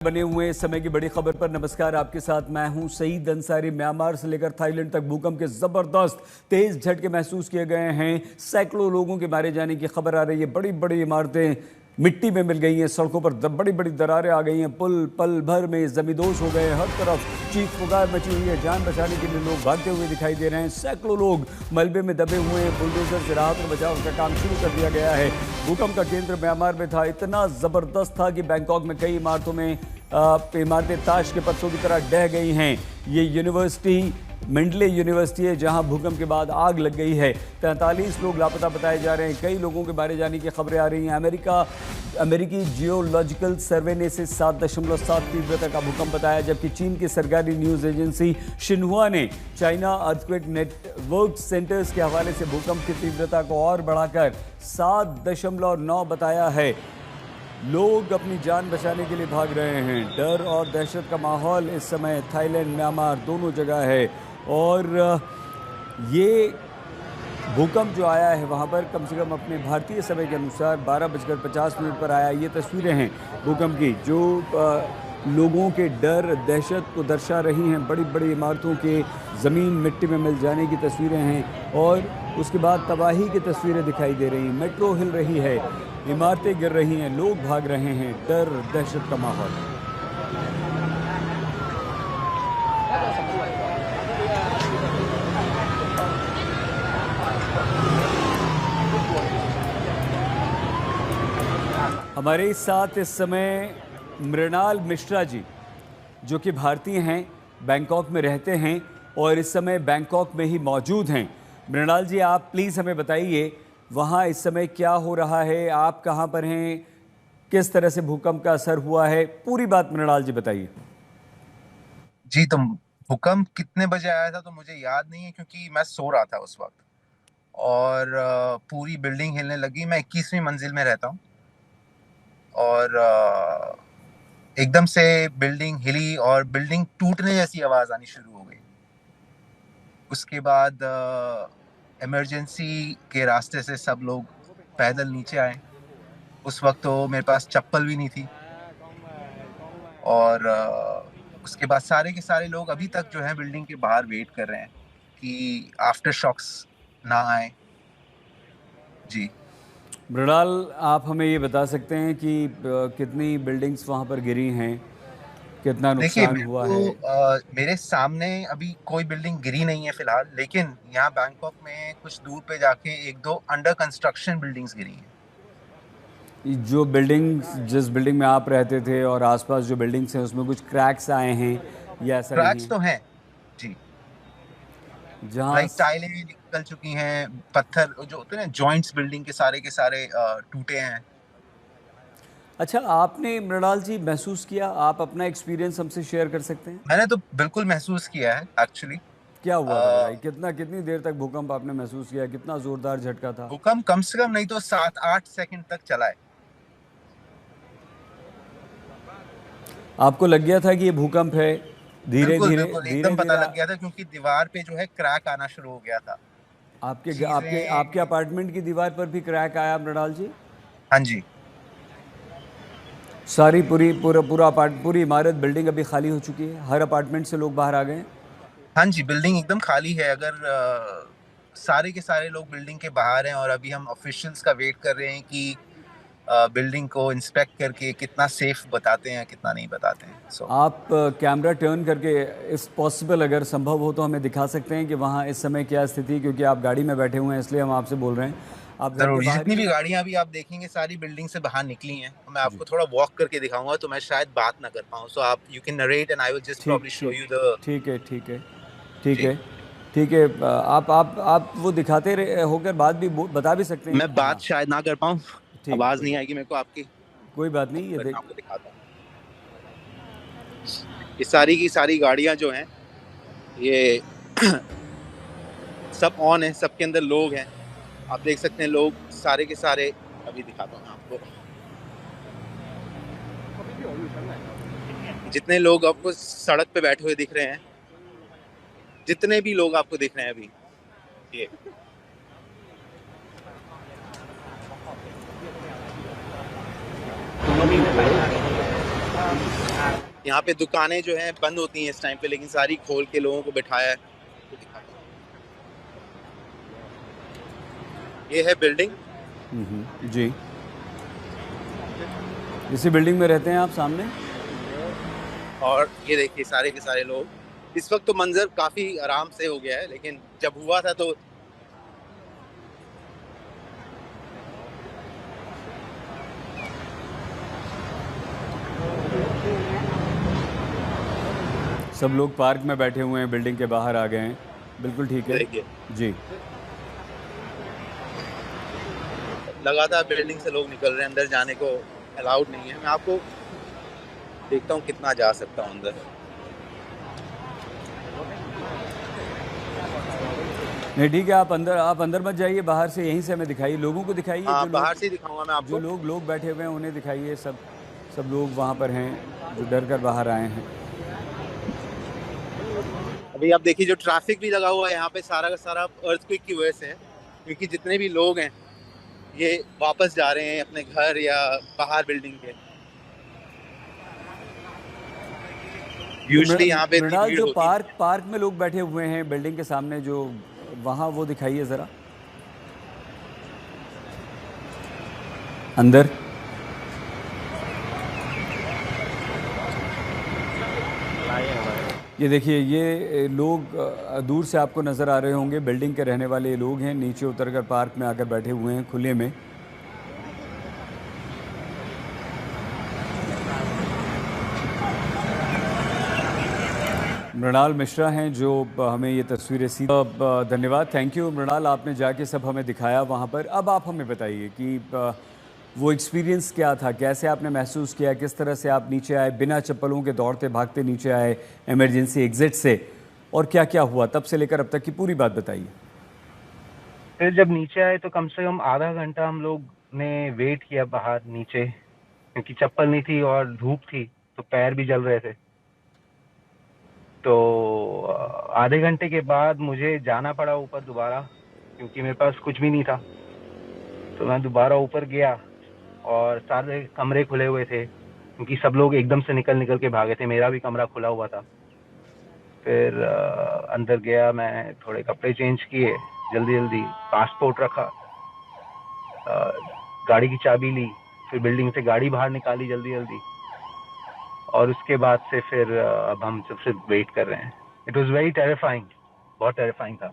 बने हुए इस समय की बड़ी खबर पर नमस्कार। आपके साथ मैं हूं सईद अंसारी। म्यांमार से लेकर थाईलैंड तक भूकंप के जबरदस्त तेज झटके महसूस किए गए हैं। सैकड़ों लोगों के मारे जाने की खबर आ रही है। बड़ी बड़ी इमारतें मिट्टी में मिल गई हैं, सड़कों पर बड़ी बड़ी दरारें आ गई हैं, पुल पल भर में जमींदोज हो गए। हर तरफ चीख पुकार मची हुई है। जान बचाने के लिए लोग भागते हुए दिखाई दे रहे हैं। सैकड़ों लोग मलबे में दबे हुए हैं। बुलडोजर से राहत और बचाव का काम शुरू कर दिया गया है। भूकंप का केंद्र म्यांमार में था। इतना जबरदस्त था कि बैंकॉक में कई इमारतों में इमारतें ताश के पत्तों की तरह ढह गई हैं। ये यूनिवर्सिटी मेंडले यूनिवर्सिटी है जहां भूकंप के बाद आग लग गई है। 43 लोग लापता बताए जा रहे हैं। कई लोगों के मारे जाने की खबरें आ रही हैं। अमेरिकी जियोलॉजिकल सर्वे ने इसे 7.7 तीव्रता का भूकंप बताया, जबकि चीन की सरकारी न्यूज एजेंसी शिन्हुआ ने चाइना अर्थक्वेक नेटवर्क सेंटर्स के हवाले से भूकंप की तीव्रता को और बढ़ाकर 7.9 बताया है। लोग अपनी जान बचाने के लिए भाग रहे हैं। डर और दहशत का माहौल इस समय थाईलैंड म्यांमार दोनों जगह है। और ये भूकंप जो आया है वहाँ पर कम से कम अपने भारतीय समय के अनुसार 12:50 पर आया। ये तस्वीरें हैं भूकंप की जो लोगों के डर दहशत को दर्शा रही हैं। बड़ी बड़ी इमारतों के ज़मीन मिट्टी में मिल जाने की तस्वीरें हैं और उसके बाद तबाही की तस्वीरें दिखाई दे रही हैं। मेट्रो हिल रही है, इमारतें गिर रही हैं, लोग भाग रहे हैं। डर दहशत का माहौल। हमारे साथ इस समय मृणाल मिश्रा जी जो कि भारतीय हैं, बैंकॉक में रहते हैं और इस समय बैंकॉक में ही मौजूद हैं। मृणाल जी, आप प्लीज़ हमें बताइए वहाँ इस समय क्या हो रहा है, आप कहाँ पर हैं, किस तरह से भूकंप का असर हुआ है, पूरी बात मृणाल जी बताइए। जी, तो भूकंप कितने बजे आया था तो मुझे याद नहीं है क्योंकि मैं सो रहा था उस वक्त और पूरी बिल्डिंग हिलने लगी। मैं 21वीं मंजिल में रहता हूँ और एकदम से बिल्डिंग हिली और बिल्डिंग टूटने जैसी आवाज़ आनी शुरू हो गई। उसके बाद इमरजेंसी के रास्ते से सब लोग पैदल नीचे आए। उस वक्त तो मेरे पास चप्पल भी नहीं थी और उसके बाद सारे के सारे लोग अभी तक जो है बिल्डिंग के बाहर वेट कर रहे हैं कि आफ्टर शॉक्स ना आए। जी, मृणाल, आप हमें ये बता सकते हैं कि कितनी बिल्डिंग्स वहाँ पर गिरी हैं, कितना देखिए नुकसान हुआ है? मेरे सामने अभी कोई बिल्डिंग गिरी नहीं है फिलहाल, लेकिन यहाँ बैंकॉक में कुछ दूर पे जाके एक दो अंडर कंस्ट्रक्शन बिल्डिंग्स गिरी हैं। जो बिल्डिंग्स जिस बिल्डिंग में आप रहते थे और आसपास जो बिल्डिंग्स हैं उसमें कुछ क्रैक्स आए हैं या ऐसा नहीं क्रैक्स है? तो हैं जी, जहाँ लाइक टाइलें निकल चुकी हैं, पत्थर जो होते हैं ना जॉइंट्स बिल्डिंग के सारे टूटे हैं। अच्छा, आपने मृणाल जी महसूस किया, आप अपना एक्सपीरियंस हमसे शेयर कर सकते हैं? मैंने तो बिल्कुल महसूस किया है एक्चुअली। क्या हुआ था बताइए, कितनी देर तक भूकंप आपने महसूस किया, कितना जोरदार झटका था? भूकंप कम से कम नहीं तो 7-8 सेकंड तक चला है। आपको लग गया था कि ये भूकंप है? धीरे बिल्कुल धीरे बिल्कुल धीरे एकदम पता धीरे लग गया था क्योंकि दीवार पे जो है क्रैक आना शुरू हो गया था। आपके आपके चीजें, आपके अपार्टमेंट की दीवार पर भी क्रैक आया मृणाल जी? हाँ जी। सारी पूरी पूरा पूरा पूरी इमारत बिल्डिंग अभी खाली हो चुकी है, हर अपार्टमेंट से लोग बाहर आ गए हैं? हाँ जी, बिल्डिंग एकदम खाली है। अगर सारे के सारे लोग बिल्डिंग के बाहर हैं और अभी हम ऑफिशियल्स का वेट कर रहे हैं कि बिल्डिंग को इंस्पेक्ट करके कितना सेफ बताते हैं कितना नहीं बताते हैं। आप कैमरा टर्न करके इस पॉसिबल अगर संभव हो तो हमें दिखा सकते हैं कि वहाँ इस समय क्या स्थिति, क्योंकि आप गाड़ी में बैठे हुए हैं इसलिए हम आपसे बोल रहे हैं। आप घर के जरूर, बाहर जितनी ही भी हैं? गाड़ियां अभी आप देखेंगे सारी बिल्डिंग से बाहर निकली हैं। तो मैं जी, आपको थोड़ा वॉक करके दिखाऊंगा तो मैं शायद बात ना कर पाऊँ, सो आप you can narrate and I will just ठीक प्रॉब्ली शो ठीक यू द। ठीक है ठीक है ठीक जी, है ठीक है। आप वो दिखाते रहे होकर बात भी बता भी सकते हैं। मैं बात हाँ, शायद ना कर पाऊँ, ठीक है, आवाज नहीं आएगी मेरे को आपकी। कोई बात नहीं, ये मैं देख। आपको दिखाता हूँ। ये सारी की सारी गाड़ियां जो हैं ये सब ऑन है, सबके अंदर लोग हैं। आप देख सकते हैं लोग सारे के सारे। अभी दिखाता हूँ मैं आपको, जितने लोग आपको सड़क पे बैठे हुए दिख रहे हैं, जितने भी लोग आपको दिख रहे हैं अभी, ये यहाँ पे दुकानें जो हैं बंद होती हैं इस टाइम पे, लेकिन सारी खोल के लोगों को बिठाया है। ये है बिल्डिंग। जी, इसी बिल्डिंग में रहते हैं आप सामने? और ये देखिए सारे के सारे लोग। इस वक्त तो मंजर काफी आराम से हो गया है, लेकिन जब हुआ था तो सब लोग पार्क में बैठे हुए हैं, बिल्डिंग के बाहर आ गए हैं। बिल्कुल ठीक है देखिए जी। लगातार बिल्डिंग से लोग निकल रहे हैं, अंदर जाने को अलाउड नहीं है। मैं आपको देखता हूँ कितना जा सकता हूँ अंदर। नहीं ठीक है, आप अंदर मत जाइए, बाहर से यहीं से हमें दिखाइए, लोगों को दिखाइए। हाँ, जो बाहर लोग से ही दिखाऊंगा मैं जो आपको। लोग बैठे हुए हैं उन्हें दिखाइए। सब लोग वहाँ पर हैं जो डर कर बाहर आए हैं। अभी आप देखिए जो ट्रैफिक भी लगा हुआ है यहाँ पे, सारा का सारा अर्थक्वेक की वजह से है, क्योंकि जितने भी लोग हैं ये वापस जा रहे हैं अपने घर या बाहर बिल्डिंग के। जो यूजुअली यहाँ पे इतनी मृणाल, भीड़ जो होती नहीं है। पार्क में लोग बैठे हुए हैं बिल्डिंग के सामने, जो वहाँ, वो दिखाइए ज़रा अंदर। ये देखिए, ये लोग दूर से आपको नज़र आ रहे होंगे, बिल्डिंग के रहने वाले लोग हैं, नीचे उतरकर पार्क में आकर बैठे हुए हैं खुले में। मृणाल मिश्रा हैं जो हमें ये तस्वीरें धन्यवाद, थैंक यू मृणाल, आपने जाके सब हमें दिखाया वहाँ पर। अब आप हमें बताइए कि वो एक्सपीरियंस क्या था, कैसे आपने महसूस किया, किस तरह से आप नीचे आए, बिना चप्पलों के दौड़ते भागते नीचे आए इमरजेंसी एग्जिट से, और क्या क्या हुआ तब से लेकर अब तक की पूरी बात बताइए। फिर जब नीचे आए तो कम से कम आधा घंटा हम लोग ने वेट किया बाहर नीचे, क्योंकि चप्पल नहीं थी और धूप थी तो पैर भी जल रहे थे। तो आधे घंटे के बाद मुझे जाना पड़ा ऊपर दोबारा, क्योंकि मेरे पास कुछ भी नहीं था। तो मैं दोबारा ऊपर गया और सारे कमरे खुले हुए थे, क्योंकि सब लोग एकदम से निकल के भागे थे। मेरा भी कमरा खुला हुआ था। फिर अंदर गया मैं, थोड़े कपड़े चेंज किए, जल्दी पासपोर्ट रखा, गाड़ी की चाबी ली, फिर बिल्डिंग से गाड़ी बाहर निकाली जल्दी, और उसके बाद से फिर अब हम सबसे वेट कर रहे हैं। इट वॉज वेरी टेरिफाइंग, बहुत टेरिफाइंग था।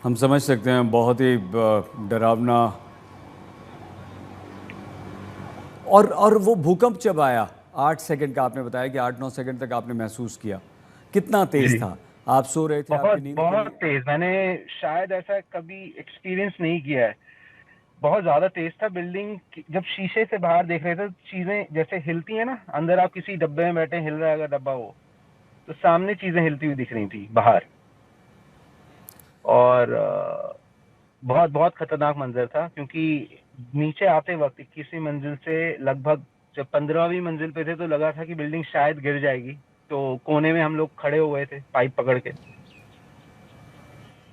हम समझ सकते हैं, बहुत ही डरावना। और वो भूकंप जब आया 8 सेकंड का, आपने बताया कि 8-9 सेकंड तक आपने महसूस किया, कितना तेज था? आप सो रहे थे, आपकी नींद बहुत खुली? तेज, मैंने शायद ऐसा कभी एक्सपीरियंस नहीं किया है। बहुत ज्यादा तेज था। बिल्डिंग जब शीशे से बाहर देख रहे थे, चीजें जैसे हिलती है ना, अंदर आप किसी डब्बे में बैठे, हिल रहा है अगर डब्बा वो, तो सामने चीजें हिलती हुई दिख रही थी बाहर। और बहुत बहुत खतरनाक मंजर था, क्योंकि नीचे आते वक्त 21वीं मंजिल से लगभग जब 15वीं मंजिल पे थे तो लगा था कि बिल्डिंग शायद गिर जाएगी। तो कोने में हम लोग खड़े हुए थे पाइप पकड़ के,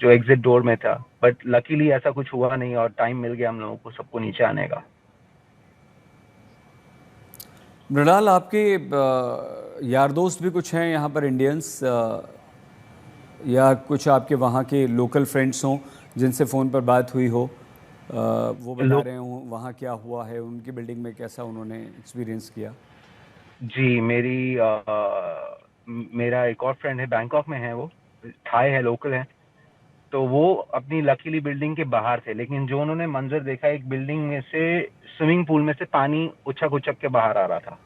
जो एग्जिट डोर में था। बट लकीली ऐसा कुछ हुआ नहीं और टाइम मिल गया हम लोगों को सबको नीचे आने का। मृणाल, आपके यार दोस्त भी कुछ हैं यहाँ पर इंडियंस, या कुछ आपके वहाँ के लोकल फ्रेंड्स हों जिनसे फ़ोन पर बात हुई हो, वो बता रहे हों वहाँ क्या हुआ है, उनकी बिल्डिंग में कैसा उन्होंने एक्सपीरियंस किया? जी, मेरा एक और फ्रेंड है, बैंकॉक में है, वो थाई है, लोकल है। तो वो अपनी लकीली बिल्डिंग के बाहर थे, लेकिन जो उन्होंने मंजर देखा, एक बिल्डिंग में से स्विमिंग पूल में से पानी उछक के बाहर आ रहा था,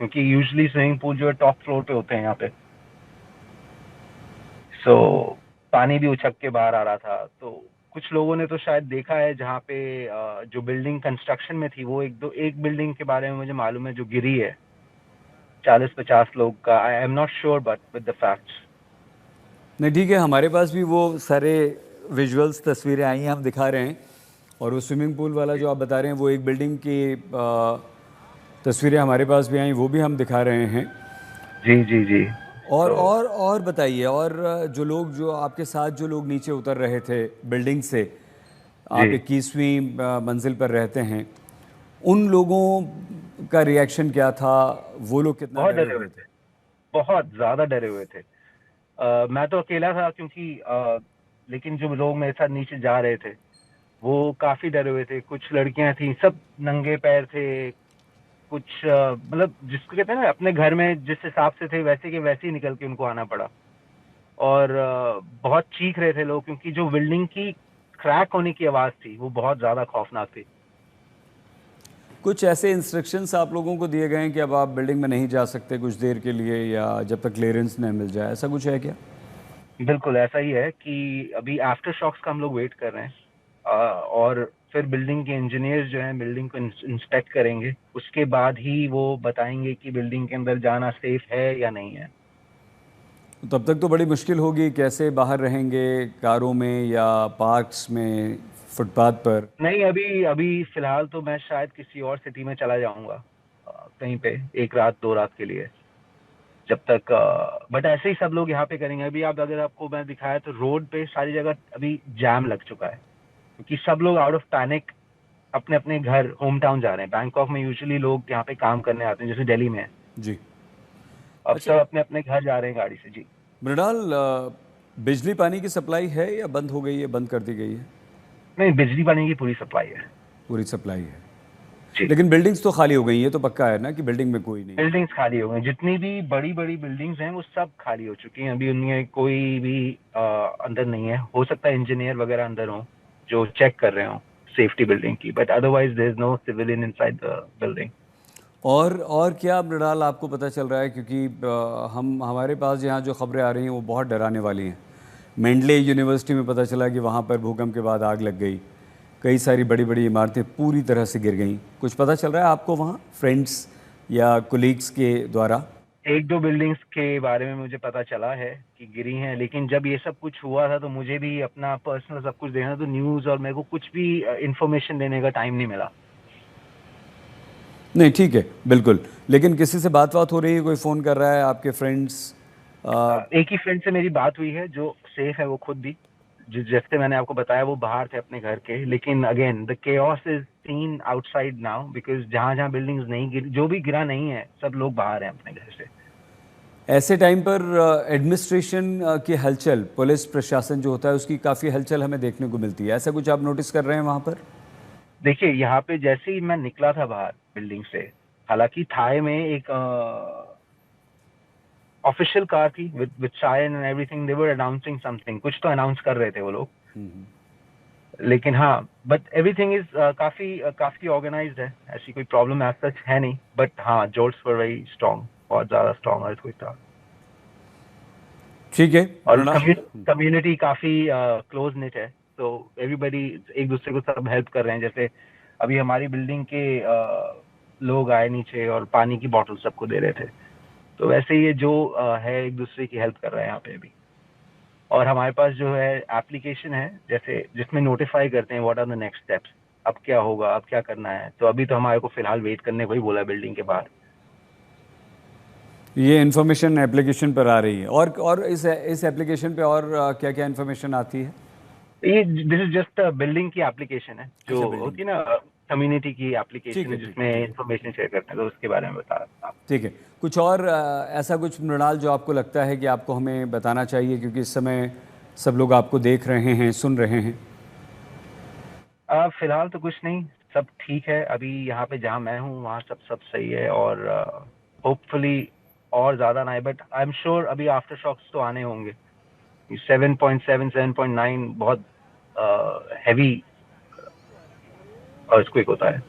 क्योंकि यूजुअली स्विमिंग पूल जो है टॉप फ्लोर पे होते हैं यहाँ पे। सो पानी भी उछक के बाहर आ रहा था। तो कुछ लोगों ने तो शायद देखा है, जहाँ पे जो बिल्डिंग कंस्ट्रक्शन में थी, वो एक बिल्डिंग के बारे में मुझे मालूम है जो गिरी है, 40-50 लोग का। I am not sure but with the facts. नहीं ठीक है, हमारे पास भी वो सारे विजुअल्स, तस्वीरें आई हैं, हम दिखा रहे हैं। और वो स्विमिंग पूल वाला जो आप बता रहे हैं, वो एक बिल्डिंग की तस्वीरें हमारे पास भी आई, वो भी हम दिखा रहे हैं। जी। और बताइए, और जो आपके साथ जो लोग नीचे उतर रहे थे बिल्डिंग से, आप 21वीं मंजिल पर रहते हैं, उन लोगों का रिएक्शन क्या था? वो लोग कितना बहुत डरे डरे हुए हुए थे? थे, बहुत ज्यादा डरे हुए थे। मैं तो अकेला था क्योंकि लेकिन जो लोग मेरे साथ नीचे जा रहे थे वो काफी डरे हुए थे। कुछ लड़कियां थी, सब नंगे पैर थे। कुछ मतलब जिसको कहते हैं ना, अपने घर में जिस हिसाब से थे वैसे के वैसे ही निकल के उनको आना पड़ा। और बहुत चीख रहे थे लोग क्योंकि जो बिल्डिंग की क्रैक होने की आवाज थी वो बहुत ज्यादा खौफनाक थी। कुछ ऐसे इंस्ट्रक्शंस आप लोगों को दिए गए हैं कि अब आप बिल्डिंग में नहीं जा सकते कुछ देर के लिए, या जब तक क्लियरेंस न मिल जाए, ऐसा कुछ है क्या? बिल्कुल ऐसा ही है कि अभी आफ्टर शॉक्स का हम लोग वेट कर रहे हैं। और फिर बिल्डिंग के इंजीनियर्स जो हैं बिल्डिंग को इंस्पेक्ट करेंगे, उसके बाद ही वो बताएंगे कि बिल्डिंग के अंदर जाना सेफ है या नहीं है। तब तक तो बड़ी मुश्किल होगी, कैसे बाहर रहेंगे? कारों में या पार्क्स में, फुटपाथ पर? नहीं, अभी अभी फिलहाल तो मैं शायद किसी और सिटी में चला जाऊंगा, कहीं पे एक रात दो रात के लिए, जब तक। बट ऐसे ही सब लोग यहाँ पे करेंगे। अभी आप, अगर आपको मैं दिखाया तो रोड पे सारी जगह अभी जैम लग चुका है क्योंकि सब लोग आउट ऑफ पैनिक अपने अपने घर होम टाउन जा रहे हैं। बैंकॉक में यूजुअली लोग यहाँ पे काम करने आते हैं, जैसे दिल्ली में है। जी। अब अच्छा सब अपने अपने घर जा रहे हैं गाड़ी से। जी। मृणाल, बिजली पानी की सप्लाई है या बंद हो गई है, बंद कर दी गई है? नहीं, बिजली पानी की पूरी सप्लाई है। पूरी सप्लाई है। जी। लेकिन बिल्डिंग्स तो खाली हो गई, ये तो पक्का है ना कि बिल्डिंग में कोई नहीं है? बिल्डिंग्स खाली हो गई, जितनी भी बड़ी बड़ी बिल्डिंग्स हैं वो सब खाली हो चुकी हैं। अभी उनमें कोई भी अंदर नहीं है। हो सकता है इंजीनियर वगैरह अंदर हो जो चेक कर रहे हो सेफ्टी बिल्डिंग की, but otherwise there is no civilian inside the building. और क्या मृणाल आपको पता चल रहा है? क्योंकि हमारे पास यहाँ जो खबरें आ रही हैं वो बहुत डराने वाली हैं। मेंडले यूनिवर्सिटी में पता चला कि वहाँ पर भूकंप के बाद आग लग गई, कई सारी बड़ी बड़ी इमारतें पूरी तरह से गिर गईं। कुछ पता चल रहा है आपको वहाँ, फ्रेंड्स या कोलीग्स के द्वारा? एक दो बिल्डिंग्स के बारे में मुझे पता चला है कि गिरी हैं, लेकिन जब ये सब कुछ हुआ था तो मुझे भी अपना पर्सनल सब कुछ देखना, तो न्यूज और मेरे को कुछ भी इंफॉर्मेशन देने का टाइम नहीं मिला। नहीं, ठीक है, बिल्कुल। लेकिन किसी से बात हो रही है? कोई फ़ोन कर रहा है आपके फ्रेंड्स? एक ही फ्रेंड से मेरी बात हुई है जो सेफ है, वो खुद भी। जैसे मैंने आपको बताया वो बाहर थे अपने घर के, लेकिन again the chaos is seen outside now because जहां जहां बिल्डिंग्स नहीं गिरी, जो भी गिरा नहीं है, सब लोग बाहर हैं अपने घर से। ऐसे टाइम पर एडमिनिस्ट्रेशन की हलचल, पुलिस प्रशासन जो होता है उसकी काफ़ी हलचल हमें देखने को मिलती है। ऐसा कुछ आप नोटिस कर रहे हैं वहाँ पर? देखिए, यहाँ पे जैसे ही मैं निकला था बाहर बिल्डिंग से, हालांकि थाई में एक ऑफिशियल कार थी with siren and everything, they were announcing something, कुछ तो अनाउंस कर रहे थे वो लोग। लेकिन हाँ, बट एवरीथिंग इज काफी ऑर्गेनाइज्ड है, ऐसी कोई प्रॉब्लम एज सच है नहीं। बट हाँ, जोर्स वर वेरी स्ट्रॉन्ग, बहुत ज्यादा स्ट्रॉन्ग अर्थक्वेक था। ठीक है। और कम्युनिटी काफी क्लोज निट है, तो एवरीबडी एक दूसरे को सब हेल्प कर रहे हैं। जैसे अभी हमारी बिल्डिंग के लोग आए नीचे और पानी की बॉटल सबको दे रहे थे, तो वैसे ही ये जो है एक दूसरे की हेल्प कर रहे हैं यहाँ पे अभी। और हमारे पास जो है एप्लीकेशन है, जैसे जिसमें नोटिफाई करते हैं what are the next steps, अब क्या होगा, अब क्या करना है। तो अभी तो हमारे को फिलहाल वेट करने को ही बोला बिल्डिंग के बाहर। ये इन्फॉर्मेशन एप्लीकेशन पर आ रही है, और इस एप्लीकेशन पे और क्या क्या इन्फॉर्मेशन आती है? ये दिस इज जस्ट बिल्डिंग की एप्लीकेशन है, जो अच्छा, building। होती है ना कम्युनिटी की ठीक एप्लीकेशन है, है, ठीक जिसमें है, इन्फॉर्मेशन शेयर करते हैं, तो उसके बारे में बता रहा था। ठीक है। कुछ और ऐसा कुछ मृणाल जो आपको लगता है कि आपको हमें बताना चाहिए, क्योंकि इस समय सब लोग आपको देख रहे हैं, सुन रहे हैं? फिलहाल तो कुछ नहीं, सब ठीक है। अभी यहाँ पे जहाँ मैं हूँ वहाँ सब सब सही है, और होपफुली और ज्यादा ना है, बट आई एम श्योर अभी आफ्टर शॉक्स तो आने होंगे। 7.7 7.9 बहुत हैवी अर्थक्वेक होता है।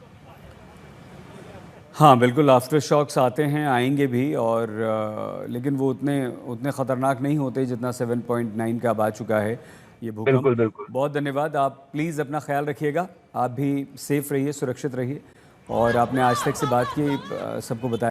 हाँ बिल्कुल, आफ्टर शॉक्स आते हैं, आएंगे भी, और लेकिन वो उतने उतने ख़तरनाक नहीं होते जितना 7.9 का अब आ चुका है ये भूकंप। बिल्कुल बिल्कुल। बहुत धन्यवाद। आप प्लीज़ अपना ख्याल रखिएगा, आप भी सेफ रहिए, सुरक्षित रहिए। और आपने आज तक से बात की, सबको बताया।